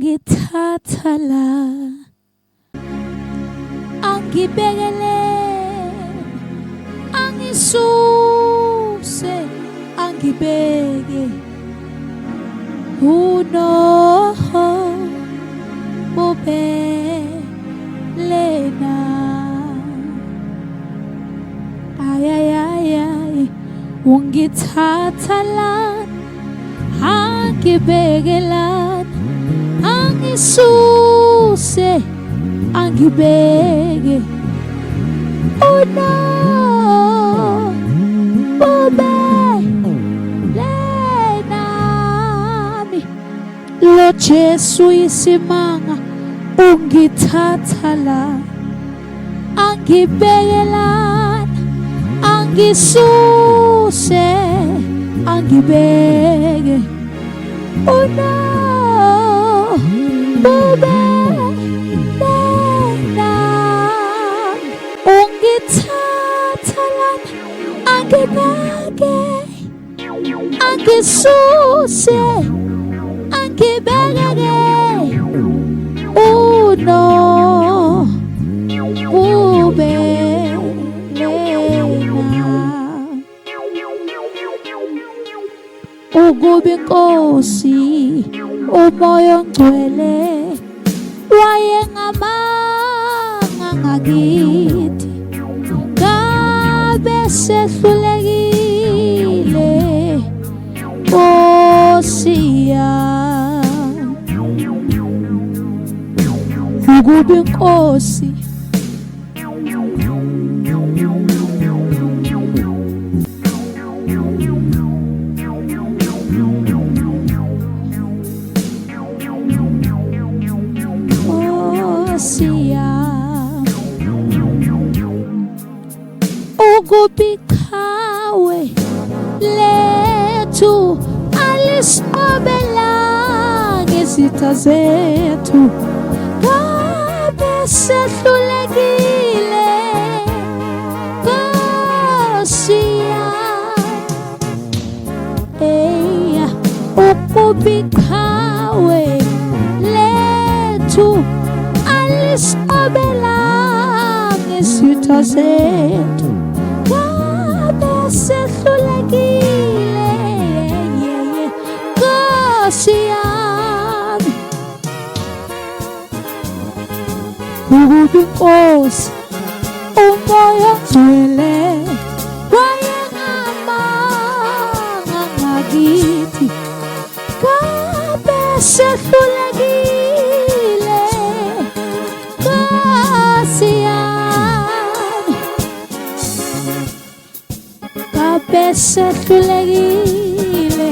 ungithatha la angibekele angisuse angibeke uno bobelena ay ungithatha la angibeke la angisuse angibeke uno bobelena lo Jesu isimanga ungithatha la angibeke la angisuse angibeke uno bobelena ungithatha lana angibeke angisuse angibeke uno bobelena ukuba inkosi umoya ongcwele wayengamanga ngakithi ngabe sehlulekile Nkosi yami ukuba inkosi ukubikawe lethu alisqobela ngezitha zethu ngabe sehlulekile Nkosi yami ukubikawe lethu alisqobela ngezitha zethu sehlulekile Nkosi yami ukuba inkosi umoya ongcwele wayengamanga ngakithi ngabe sehlulekile Nkosi yami ngabe sehlulekile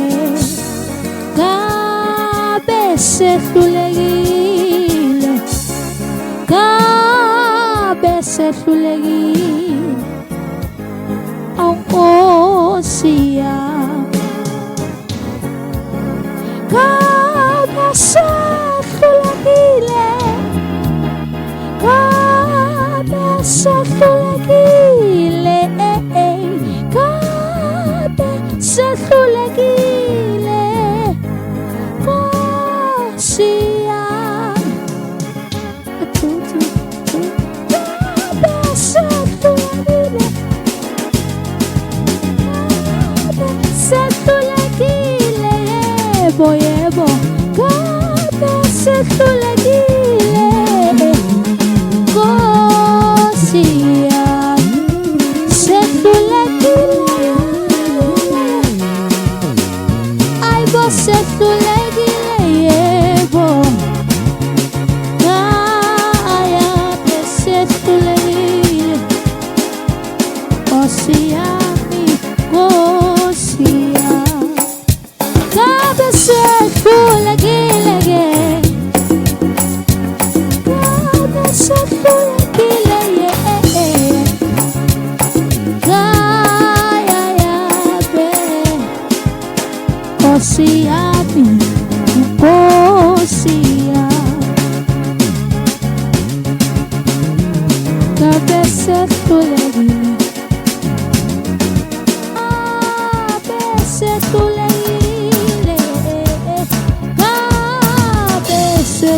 ngabe sehlulekile ngabe sehlulekile Nkosi yami ngabe sehlulekile ngabe sehlulekile sehlulekile Nkosi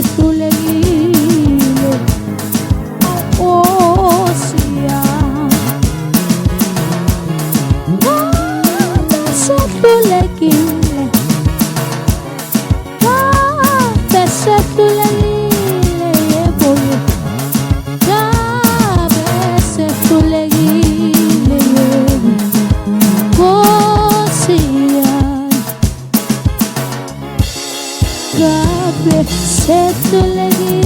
sulegile osia se sulegile se sulegile boy se sulegile osia se sulegile